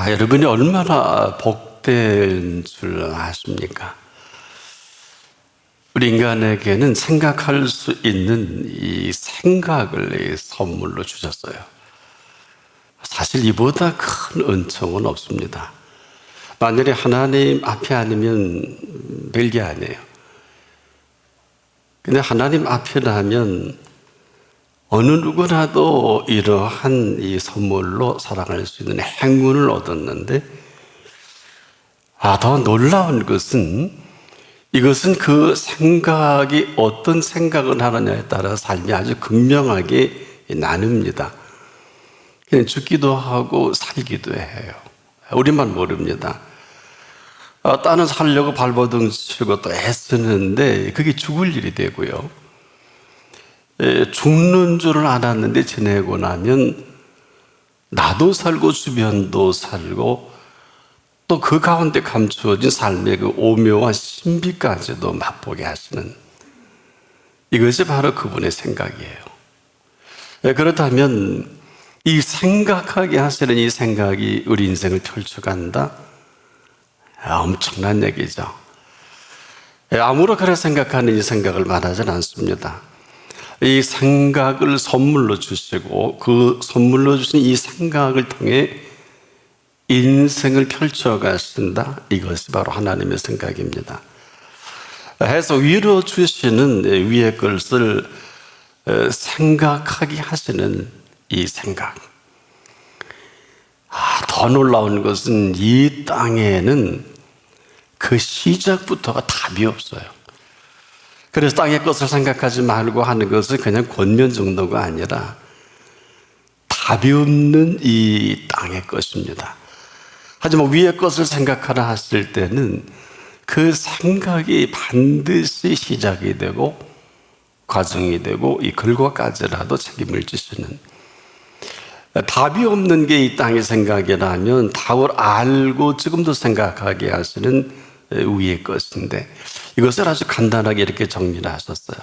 여러분이 얼마나 복된 줄 아십니까? 우리 인간에게는 생각할 수 있는 이 생각을 선물로 주셨어요. 사실 이보다 큰 은총은 없습니다. 만일에 하나님 앞에 아니면 별게 아니에요. 근데 하나님 앞이라면 어느 누구라도 이러한 이 선물로 살아갈 수 있는 행운을 얻었는데, 더 놀라운 것은 이것은 그 생각이 어떤 생각을 하느냐에 따라 삶이 아주 극명하게 나뉩니다. 그냥 죽기도 하고 살기도 해요. 우리만 모릅니다. 딴은 살려고 발버둥 치고 또 애쓰는데 그게 죽을 일이 되고요. 죽는 줄을 알았는데 지내고 나면 나도 살고 주변도 살고 또 그 가운데 감추어진 삶의 그 오묘한 신비까지도 맛보게 하시는, 이것이 바로 그분의 생각이에요. 그렇다면 이 생각하게 하시는 이 생각이 우리 인생을 펼쳐간다? 엄청난 얘기죠. 아무로 그래 생각하는 이 생각을 말하지는 않습니다. 이 생각을 선물로 주시고 그 선물로 주신 이 생각을 통해 인생을 펼쳐가신다. 이것이 바로 하나님의 생각입니다. 해서 위로 주시는 위의 것을 생각하게 하시는 이 생각. 더 놀라운 것은 이 땅에는 그 시작부터가 답이 없어요. 그래서 땅의 것을 생각하지 말고 하는 것은 그냥 권면 정도가 아니라 답이 없는 이 땅의 것입니다. 하지만 위의 것을 생각하라 하실 때는 그 생각이 반드시 시작이 되고 과정이 되고 이 결과까지라도 책임을 지시는, 답이 없는 게 이 땅의 생각이라면 답을 알고 지금도 생각하게 하시는 위의 것인데, 이것을 아주 간단하게 이렇게 정리를 하셨어요.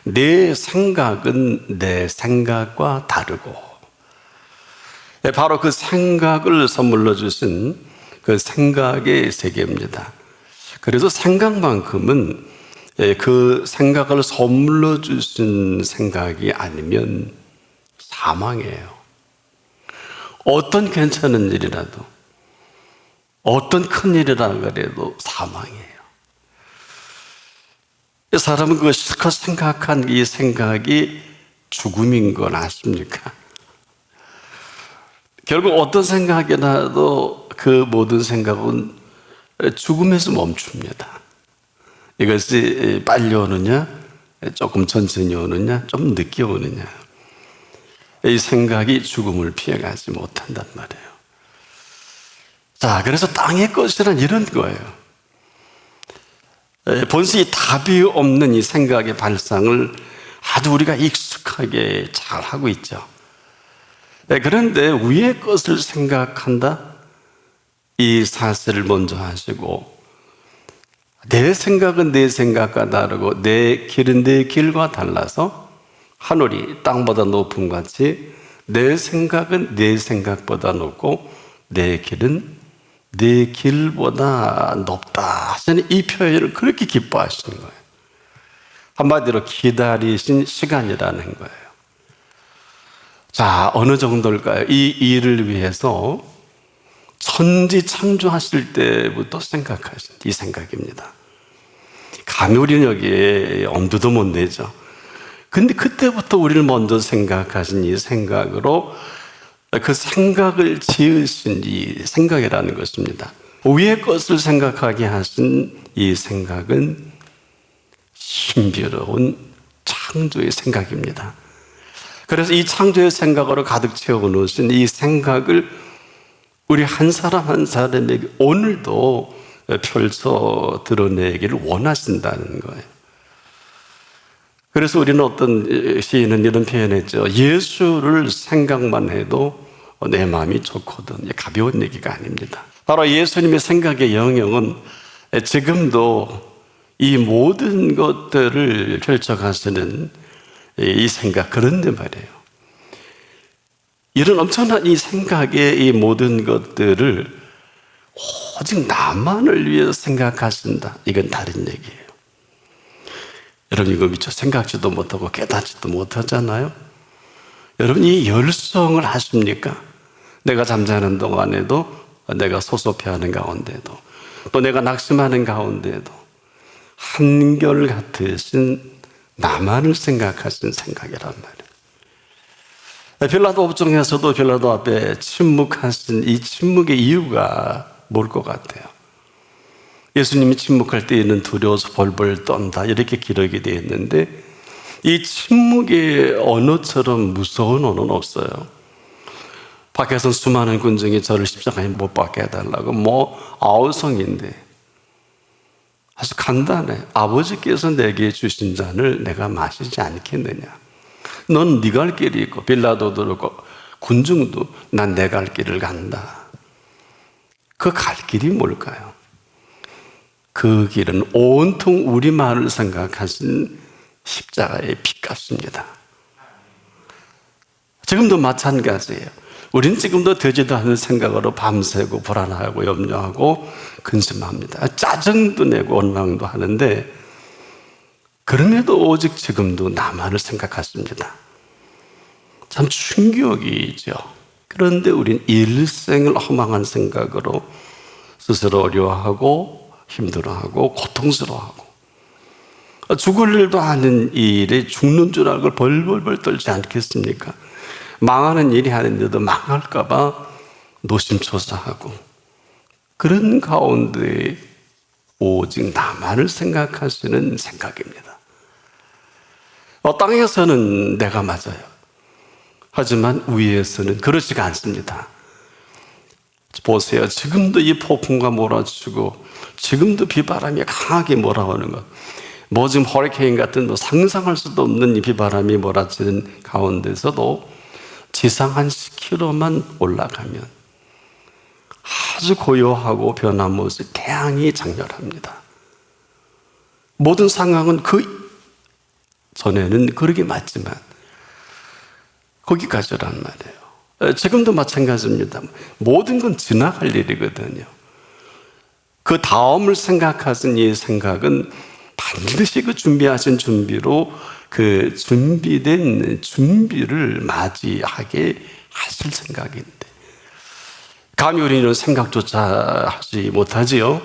내 생각은 내 생각과 다르고, 바로 그 생각을 선물로 주신 그 생각의 세계입니다. 그래서 생각만큼은 그 생각을 선물로 주신 생각이 아니면 사망이에요. 어떤 괜찮은 일이라도, 어떤 큰 일이라 그래도 사망이에요. 사람은 그 실컷 생각한 이 생각이 죽음인 건 아십니까? 결국 어떤 생각이라도 그 모든 생각은 죽음에서 멈춥니다. 이것이 빨리 오느냐, 조금 천천히 오느냐, 좀 늦게 오느냐, 이 생각이 죽음을 피해가지 못한단 말이에요. 자, 그래서 땅의 것이란 이런 거예요. 본시 답이 없는 이 생각의 발상을 아주 우리가 익숙하게 잘 하고 있죠. 그런데 위의 것을 생각한다? 이 사실을 먼저 하시고, 내 생각은 내 생각과 다르고 내 길은 내 길과 달라서 하늘이 땅보다 높음 같이 내 생각은 내 생각보다 높고 내 길은 내 길보다 높다 하시는 이 표현을 그렇게 기뻐하시는 거예요. 한마디로 기다리신 시간이라는 거예요. 자, 어느 정도일까요? 이 일을 위해서 천지 창조하실 때부터 생각하신 이 생각입니다. 감히 우리는 여기에 엄두도 못 내죠. 근데 그때부터 우리를 먼저 생각하신 이 생각으로 그 생각을 지으신 이 생각이라는 것입니다. 위의 것을 생각하게 하신 이 생각은 신비로운 창조의 생각입니다. 그래서 이 창조의 생각으로 가득 채워놓으신 이 생각을 우리 한 사람 한 사람에게 오늘도 펼쳐 드러내기를 원하신다는 거예요. 그래서 우리는 어떤 시인은 이런 표현했죠. 예수를 생각만 해도 내 마음이 좋거든. 가벼운 얘기가 아닙니다. 바로 예수님의 생각의 영역은 지금도 이 모든 것들을 펼쳐가시는 이 생각, 그런데 말이에요. 이런 엄청난 이 생각의 이 모든 것들을 오직 나만을 위해서 생각하신다. 이건 다른 얘기예요. 여러분 이거 미처 생각지도 못하고 깨닫지도 못하잖아요. 여러분 이 열성을 하십니까? 내가 잠자는 동안에도, 내가 소소피하는 가운데도, 또 내가 낙심하는 가운데도 한결같으신 나만을 생각하신 생각이란 말이에요. 빌라도 업종에서도 빌라도 앞에 침묵하신 이 침묵의 이유가 뭘 것 같아요? 예수님이 침묵할 때에는 두려워서 벌벌 떤다 이렇게 기록이 되어 있는데 이 침묵의 언어처럼 무서운 언어는 없어요. 밖에서 수많은 군중이 저를 십자가에 못 박게 해달라고 아우성인데 아주 간단해. 아버지께서 내게 주신 잔을 내가 마시지 않겠느냐. 넌 네 갈 길이 있고 빌라도도 그렇고 군중도 난 내 갈 길을 간다. 그 갈 길이 뭘까요? 그 길은 온통 우리만을 생각하신 십자가의 피값입니다. 지금도 마찬가지예요. 우리는 지금도 되지도 않은 생각으로 밤새고 불안하고 염려하고 근심합니다. 짜증도 내고 원망도 하는데 그럼에도 오직 지금도 나만을 생각하십니다. 참 충격이죠. 그런데 우린 일생을 허망한 생각으로 스스로 어려워하고 힘들어하고 고통스러워하고 죽을 일도 아닌 일에 죽는 줄 알고 벌벌벌 떨지 않겠습니까? 망하는 일이 아닌데도 망할까 봐 노심초사하고 그런 가운데 오직 나만을 생각하시는 생각입니다. 땅에서는 내가 맞아요. 하지만 위에서는 그렇지가 않습니다. 보세요. 지금도 이 폭풍과 몰아치고 지금도 비바람이 강하게 몰아오는 것. 지금 허리케인 같은 상상할 수도 없는 이 비바람이 몰아치는 가운데서도 지상 한 10km만 올라가면 아주 고요하고 변함없이 태양이 장렬합니다. 모든 상황은 그 전에는 그러게 맞지만 거기까지란 말이에요. 지금도 마찬가지입니다. 모든 건 지나갈 일이거든요. 그 다음을 생각하신 이 생각은 반드시 그 준비하신 준비로 그 준비된 준비를 맞이하게 하실 생각인데 감히 우리는 생각조차 하지 못하지요.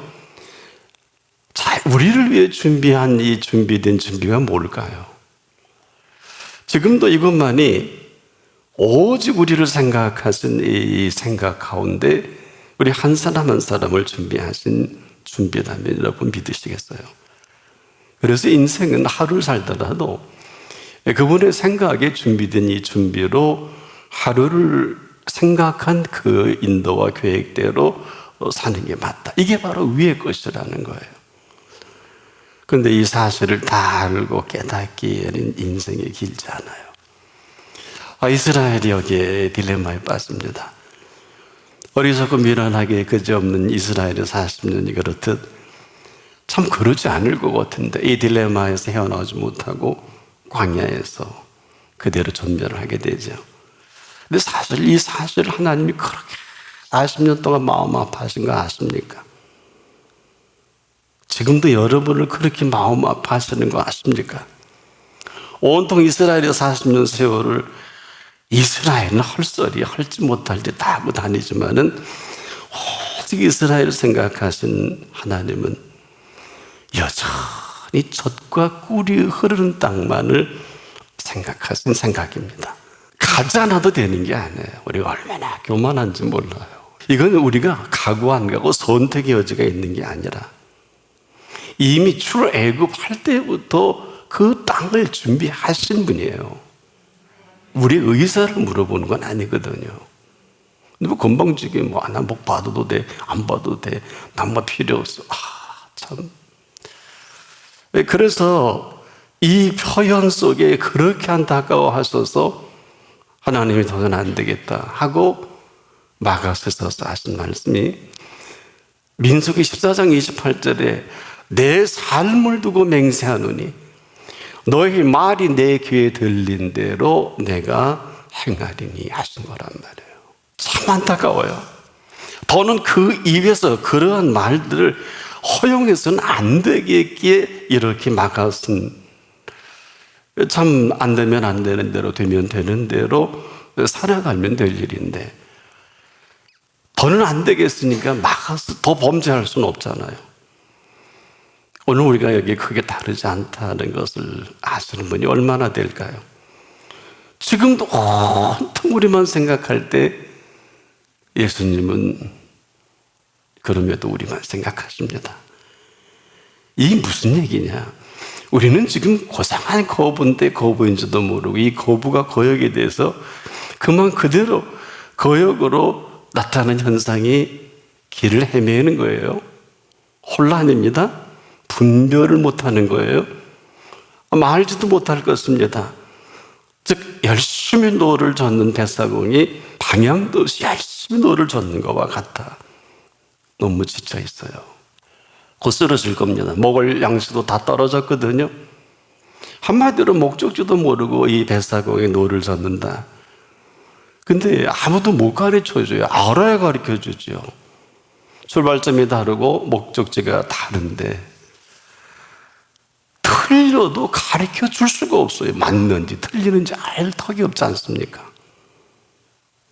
자, 우리를 위해 준비한 이 준비된 준비가 뭘까요? 지금도 이것만이 오직 우리를 생각하신 이 생각 가운데 우리 한 사람 한 사람을 준비하신 준비라면 여러분 믿으시겠어요? 그래서 인생은 하루를 살더라도 그분의 생각에 준비된 이 준비로 하루를 생각한 그 인도와 계획대로 사는 게 맞다. 이게 바로 위의 것이라는 거예요. 그런데 이 사실을 다 알고 깨닫기에는 인생이 길지 않아요. 이스라엘이 여기에 딜레마에 빠집니다. 어리석고 미련하게 그지없는 이스라엘의 40년이 그렇듯 참 그러지 않을 것 같은데 이 딜레마에서 헤어나오지 못하고 광야에서 그대로 전멸을 하게 되죠. 근데 사실 이 사실을 하나님이 그렇게 40년 동안 마음 아파하신 거 아십니까? 지금도 여러분을 그렇게 마음 아파하시는 거 아십니까? 온통 이스라엘의 40년 세월을 이스라엘은 헐소리 할지 못할지 다 하고 다니지만은 오직 이스라엘을 생각하신 하나님은 여전히 젖과 꿀이 흐르는 땅만을 생각하신 생각입니다. 가지 않아도 되는 게 아니에요. 우리가 얼마나 교만한지 몰라요. 이건 우리가 가고 안 가고 선택의 여지가 있는 게 아니라 이미 출애굽할 때부터 그 땅을 준비하신 분이에요. 우리 의사를 물어보는 건 아니거든요. 근데 건방지게 나 목 봐도 돼, 안 봐도 돼, 남과 필요 없어. 참. 그래서 이 표현 속에 그렇게 안타까워 하셔서 하나님이 도전 안 되겠다 하고 마가서에서 하신 말씀이 민수기 14장 28절에 내 삶을 두고 맹세하노니 너희 말이 내 귀에 들린 대로 내가 행하리니 하신 거란 말이에요. 참 안타까워요. 더는 그 입에서 그러한 말들을 허용해서는 안 되겠기에 이렇게 막았은, 참 안 되면 안 되는 대로, 되면 되는 대로 살아가면 될 일인데 더는 안 되겠으니까 막아서 더 범죄할 수는 없잖아요. 오늘 우리가 여기 크게 다르지 않다는 것을 아시는 분이 얼마나 될까요? 지금도 온통 우리만 생각할 때 예수님은 그럼에도 우리만 생각하십니다. 이게 무슨 얘기냐? 우리는 지금 고상한 거부인데 거부인지도 모르고 이 거부가 거역에 대해서 그만 그대로 거역으로 나타나는 현상이 길을 헤매는 거예요. 혼란입니다. 분별을 못하는 거예요. 말지도 못할 것입니다. 즉 열심히 노를 젓는 뱃사공이 방향도 없이 열심히 노를 젓는 것과 같아. 너무 지쳐 있어요. 곧 쓰러질 겁니다. 먹을 양식도 다 떨어졌거든요. 한마디로 목적지도 모르고 이 뱃사공에 노를 젓는다. 근데 아무도 못 가르쳐줘요. 알아야 가르쳐주죠. 출발점이 다르고 목적지가 다른데 틀려도 가르쳐줄 수가 없어요. 맞는지 틀리는지 알 턱이 없지 않습니까?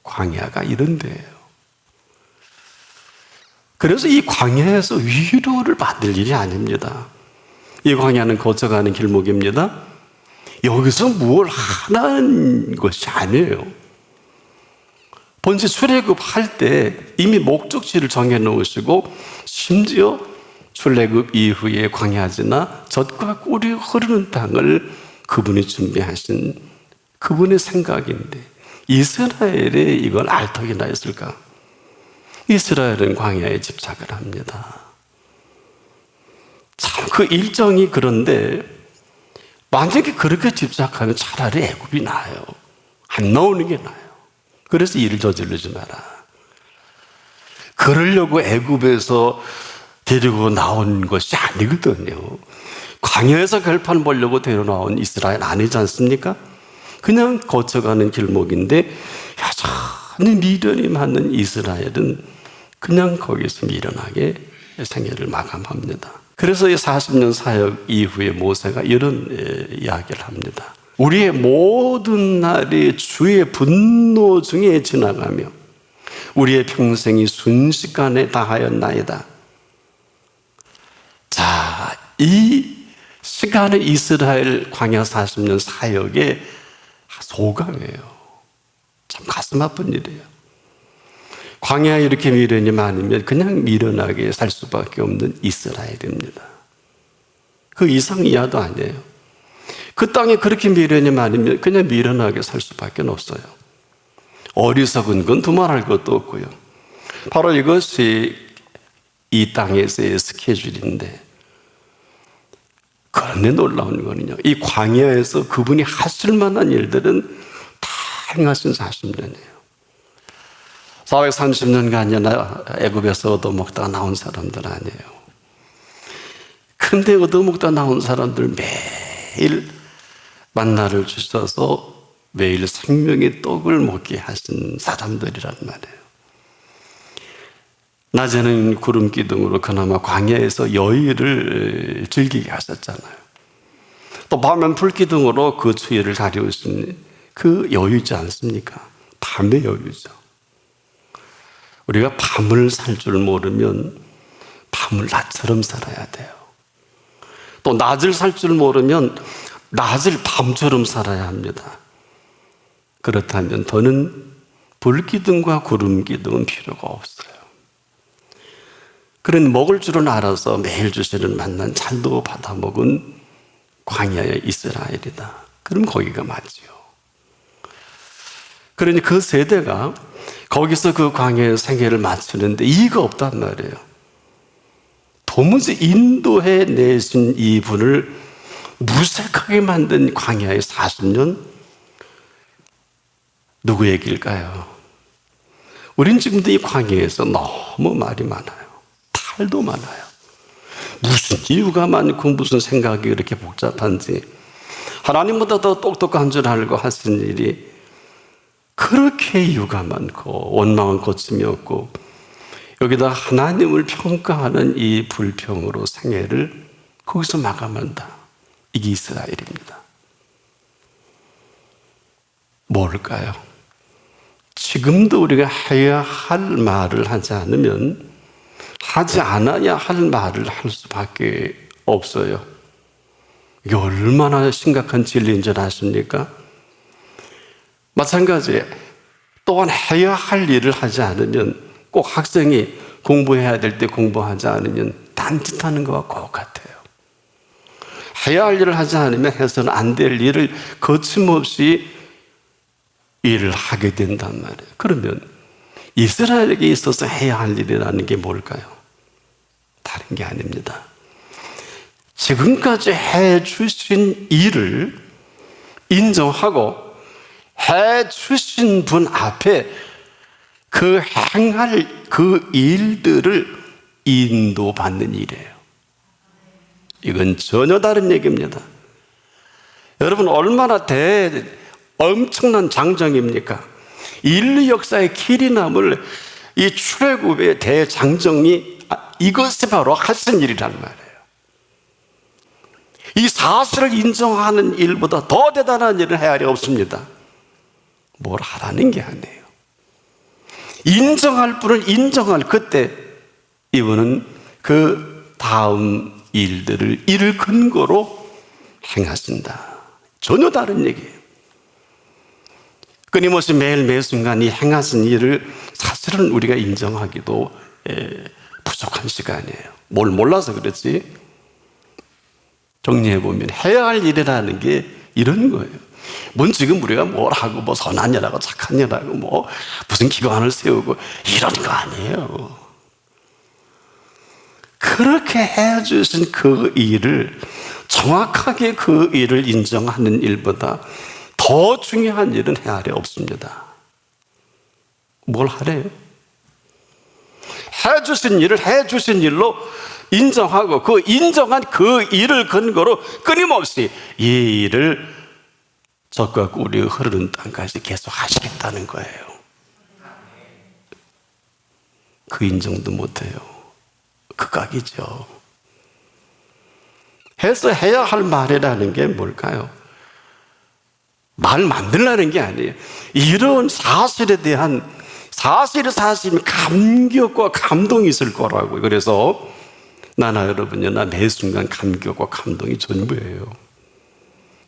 광야가 이런 데예요. 그래서 이 광야에서 위로를 받을 일이 아닙니다. 이 광야는 거쳐가는 길목입니다. 여기서 뭘 하는 것이 아니에요. 본체 출애굽할 때 이미 목적지를 정해놓으시고 심지어 출애굽 이후에 광야지나 젖과 꿀이 흐르는 땅을 그분이 준비하신 그분의 생각인데 이스라엘에 이걸 알 턱이 나 있을까? 이스라엘은 광야에 집착을 합니다. 참 그 일정이 그런데 만약에 그렇게 집착하면 차라리 애굽이 나아요. 안 나오는 게 나아요. 그래서 일을 저지르지 마라. 그러려고 애굽에서 데리고 나온 것이 아니거든요. 광야에서 결판 보려고 데려 나온 이스라엘 아니지 않습니까? 그냥 거쳐가는 길목인데 여전히 미련이 많은 이스라엘은 그냥 거기서 미련하게 생애를 마감합니다. 그래서 이 40년 사역 이후에 모세가 이런 이야기를 합니다. 우리의 모든 날이 주의 분노 중에 지나가며 우리의 평생이 순식간에 다하였나이다. 자, 이 시간의 이스라엘 광야 40년 사역의 소감이에요. 참 가슴 아픈 일이에요. 광야에 이렇게 미련이 많으면 그냥 미련하게 살 수밖에 없는 이스라엘입니다. 그 이상 이하도 아니에요. 그 땅에 그렇게 미련이 많으면 그냥 미련하게 살 수밖에 없어요. 어리석은 건 두말할 것도 없고요. 바로 이것이 이 땅에서의 스케줄인데 그런데 놀라운 거는요. 이 광야에서 그분이 하실 만한 일들은 다 행하신 40년이에요. 430년간이나 애굽에서 얻어먹다가 나온 사람들 아니에요. 근데 얻어먹다 나온 사람들 매일 만나를 주셔서 매일 생명의 떡을 먹게 하신 사람들이란 말이에요. 낮에는 구름 기둥으로 그나마 광야에서 여유를 즐기게 하셨잖아요. 또 밤엔 불 기둥으로 그 추위를 가려우신 그 여유지 않습니까? 밤의 여유죠. 우리가 밤을 살 줄 모르면 밤을 낮처럼 살아야 돼요. 또 낮을 살 줄 모르면 낮을 밤처럼 살아야 합니다. 그렇다면 더는 불기둥과 구름기둥은 필요가 없어요. 그런 먹을 줄은 알아서 매일 주시는 만난 잘도 받아먹은 광야의 이스라엘이다. 그럼 거기가 맞지요. 그러니 그 세대가 거기서 그 광야의 생애를 마치는데 이의가 없단 말이에요. 도무지 인도해 내신 이분을 무색하게 만든 광야의 40년 누구 얘기일까요? 우린 지금도 이 광야에서 너무 말이 많아요. 탈도 많아요. 무슨 이유가 많고 무슨 생각이 그렇게 복잡한지, 하나님보다 더 똑똑한 줄 알고 하신 일이, 그렇게 이유가 많고 원망은 고침이 없고 여기다 하나님을 평가하는 이 불평으로 생애를 거기서 마감한다. 이게 이스라엘입니다. 뭘까요? 지금도 우리가 해야 할 말을 하지 않으면 하지 않아야 할 말을 할 수밖에 없어요. 이게 얼마나 심각한 진리인 줄 아십니까? 마찬가지에 또한 해야 할 일을 하지 않으면 꼭 학생이 공부해야 될 때 공부하지 않으면 딴짓하는 것과 똑같아요. 해야 할 일을 하지 않으면 해서는 안 될 일을 거침없이 일을 하게 된단 말이에요. 그러면 이스라엘에게 있어서 해야 할 일이라는 게 뭘까요? 다른 게 아닙니다. 지금까지 해주신 일을 인정하고 해주신 분 앞에 그 행할 그 일들을 인도받는 일이에요. 이건 전혀 다른 얘기입니다. 여러분, 얼마나 엄청난 장정입니까? 인류 역사의 길이 남을 이 출애굽의 대장정이 이것이 바로 하신 일이란 말이에요. 이 사실을 인정하는 일보다 더 대단한 일을 해야 할 리 없습니다. 뭘 하라는 게 아니에요. 인정할 분을 인정할 그때 이분은 그 다음 일을 근거로 행하신다. 전혀 다른 얘기예요. 끊임없이 매일 매 순간 이 행하신 일을 사실은 우리가 인정하기도 부족한 시간이에요. 뭘 몰라서 그렇지. 정리해보면 해야 할 일이라는 게 이런 거예요. 뭔 지금 우리가 뭘 하고 뭐 선한 일하고 착한 일하고 뭐 무슨 기관을 세우고 이런 거 아니에요. 그렇게 해주신 그 일을 정확하게 그 일을 인정하는 일보다 더 중요한 일은 해야 할 리 없습니다. 뭘 하래요? 해주신 일을 해주신 일로 인정하고 그 인정한 그 일을 근거로 끊임없이 이 일을 적과 꿀이 흐르는 땅까지 계속 하시겠다는 거예요. 그 인정도 못해요. 극악이죠. 해서 해야 할 말이라는 게 뭘까요? 말 만들라는 게 아니에요. 이런 사실에 대한 사실이면 감격과 감동이 있을 거라고요. 그래서 나나 여러분요, 나 매 순간 감격과 감동이 전부예요.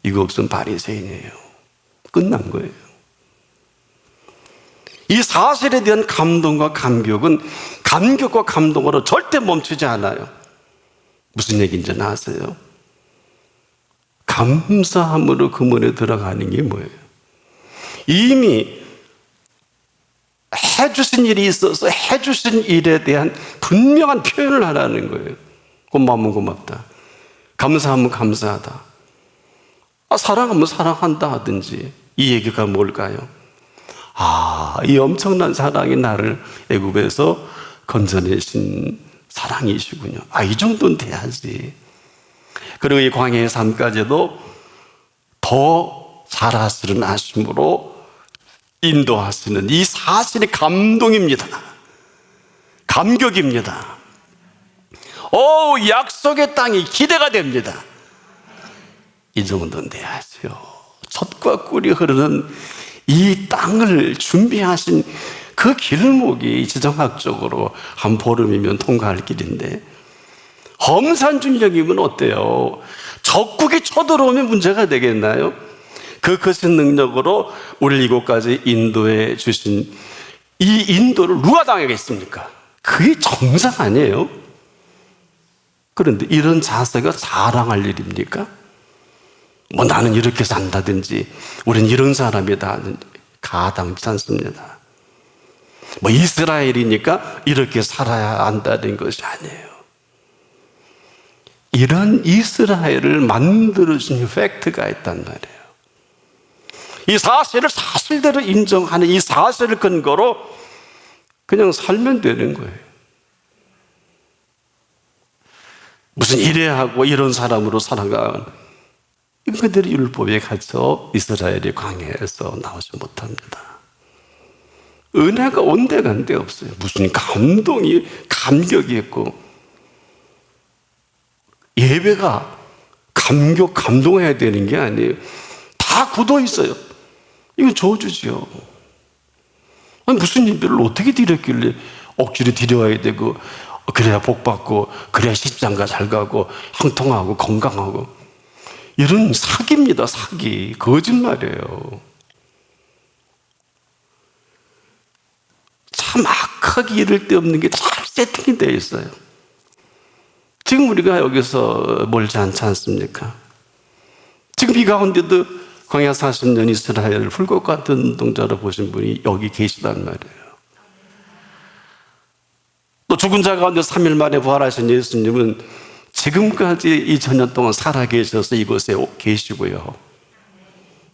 이거 없으면 바리새인이에요. 끝난 거예요. 이 사실에 대한 감동과 감격은 감격과 감동으로 절대 멈추지 않아요. 무슨 얘기인지 아세요? 감사함으로 그 문에 들어가는 게 뭐예요? 이미 해주신 일이 있어서 해주신 일에 대한 분명한 표현을 하라는 거예요. 고마우면 고맙다. 감사하면 감사하다. 사랑하면 사랑한다 하든지. 이 얘기가 뭘까요? 이 엄청난 사랑이 나를 애굽에서 건져내신 사랑이시군요. 이 정도는 돼야지. 그리고 이 광야의 삶까지도 더 잘하시는 아심으로 인도하시는 이 사실이 감동입니다. 감격입니다. 약속의 땅이 기대가 됩니다. 이 정도는 돼야죠. 젖과 꿀이 흐르는 이 땅을 준비하신 그 길목이 지정학적으로 한 보름이면 통과할 길인데 험산중력이면 어때요? 적국이 쳐들어오면 문제가 되겠나요? 그 거센 능력으로 우리를 이곳까지 인도해 주신 이 인도를 누가 당하겠습니까? 그게 정상 아니에요? 그런데 이런 자세가 자랑할 일입니까? 나는 이렇게 산다든지 우린 이런 사람이다 가당치 않습니다. 이스라엘이니까 이렇게 살아야 한다는 것이 아니에요. 이런 이스라엘을 만들어준 팩트가 있단 말이에요. 이 사실을 사실대로 인정하는 이 사실을 근거로 그냥 살면 되는 거예요. 무슨 이래야 하고 이런 사람으로 살아가는 그들이 율법에 갇혀 이스라엘이 광야에서 나오지 못합니다. 은혜가 온데간데 없어요. 무슨 감동이, 감격이 있고, 예배가 감동해야 되는 게 아니에요. 다 굳어 있어요. 이건 저주지요. 아니, 무슨 예배를 어떻게 드렸길래 억지로 드려야 되고, 그래야 복 받고, 그래야 십장가 잘 가고, 형통하고, 건강하고. 이런 사기입니다, 사기. 거짓말이에요. 참 악하게 이럴 데 없는 게 잘 세팅이 되어 있어요. 지금 우리가 여기서 멀지 않지 않습니까? 지금 이 가운데도 광야 40년 이스라엘을 불꽃 같은 운동자로 보신 분이 여기 계시단 말이에요. 또 죽은 자 가운데 3일 만에 부활하신 예수님은 지금까지 2000년 동안 살아계셔서 이곳에 계시고요.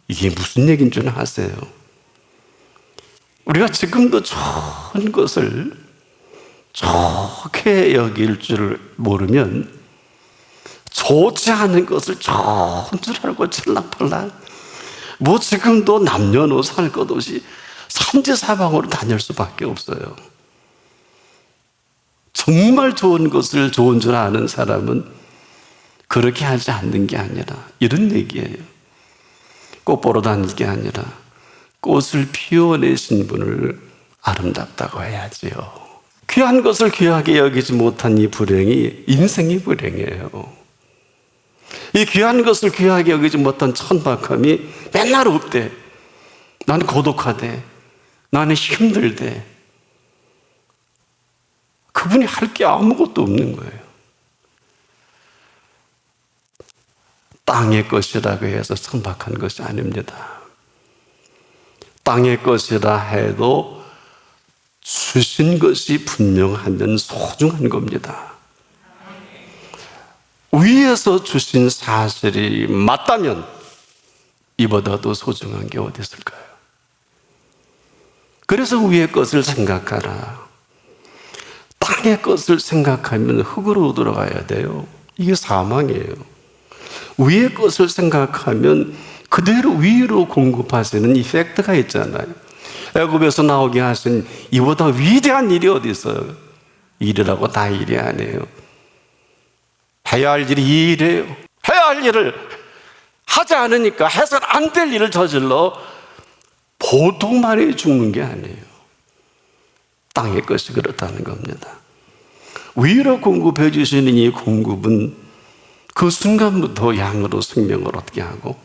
이게 무슨 얘기인 줄 아세요? 우리가 지금도 좋은 것을 좋게 여길 줄 모르면 좋지 않은 것을 좋은 줄 알고 찰랑팔랑 뭐 지금도 남녀노소 할 것 없이 산지사방으로 다닐 수밖에 없어요. 정말 좋은 것을 좋은 줄 아는 사람은 그렇게 하지 않는 게 아니라 이런 얘기예요. 꽃 보러 다니는 게 아니라 꽃을 피워내신 분을 아름답다고 해야지요. 귀한 것을 귀하게 여기지 못한 이 불행이 인생의 불행이에요. 이 귀한 것을 귀하게 여기지 못한 천박함이 맨날 없대. 나는 고독하대. 나는 힘들대. 그분이 할 게 아무것도 없는 거예요. 땅의 것이라고 해서 천박한 것이 아닙니다. 땅의 것이라 해도 주신 것이 분명하면 소중한 겁니다. 위에서 주신 사실이 맞다면 이보다도 소중한 게 어디 있을까요? 그래서 위의 것을 생각하라. 땅의 것을 생각하면 흙으로 들어가야 돼요. 이게 사망이에요. 위의 것을 생각하면 그대로 위로 공급하시는 이펙트가 있잖아요. 애굽에서 나오게 하신 이보다 위대한 일이 어디 있어요? 일이라고 다 일이 아니에요. 해야 할 일이 이 일이에요. 해야 할 일을 하지 않으니까 해서는 안 될 일을 저질러 보통 말에 죽는 게 아니에요. 땅의 것이 그렇다는 겁니다. 위로 공급해 주시는 이 공급은 그 순간부터 양으로 생명을 얻게 하고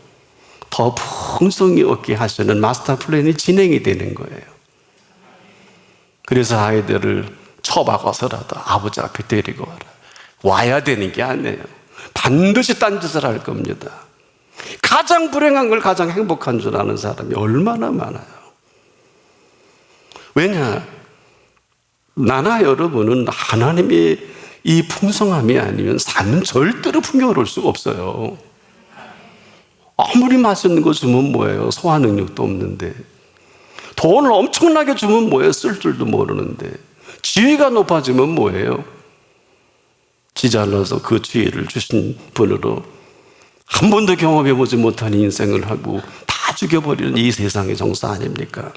더 풍성히 얻게 하시는 마스터 플랜이 진행이 되는 거예요. 그래서 아이들을 처박아서라도 아버지 앞에 데리고 와야 되는 게 아니에요. 반드시 딴짓을 할 겁니다. 가장 불행한 걸 가장 행복한 줄 아는 사람이 얼마나 많아요. 왜냐? 나나 여러분은 하나님의 이 풍성함이 아니면 삶은 절대로 풍요로울 수가 없어요. 아무리 맛있는 거 주면 뭐예요? 소화 능력도 없는데. 돈을 엄청나게 주면 뭐예요? 쓸 줄도 모르는데. 지위가 높아지면 뭐예요? 지 잘나서 그 지위를 주신 분으로 한 번도 경험해보지 못한 인생을 하고 다 죽여버리는 이 세상의 정서 아닙니까?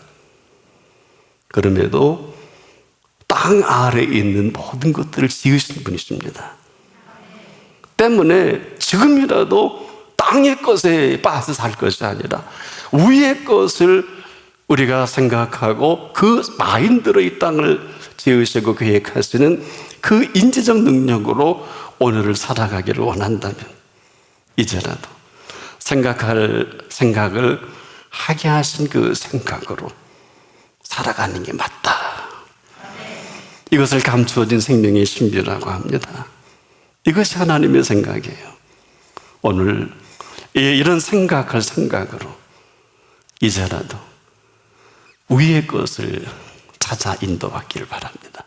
그럼에도 땅 아래에 있는 모든 것들을 지으신 분이십니다. 때문에 지금이라도 땅의 것에 빠져 살 것이 아니라 위의 것을 우리가 생각하고 그 마인드로 이 땅을 지으시고 계획하시는 그 인지적 능력으로 오늘을 살아가기를 원한다면 이제라도 생각을 하게 하신 그 생각으로 살아가는 게 맞다. 이것을 감추어진 생명의 신비라고 합니다. 이것이 하나님의 생각이에요. 오늘 이런 생각할 생각으로 이제라도 위의 것을 찾아 인도받기를 바랍니다.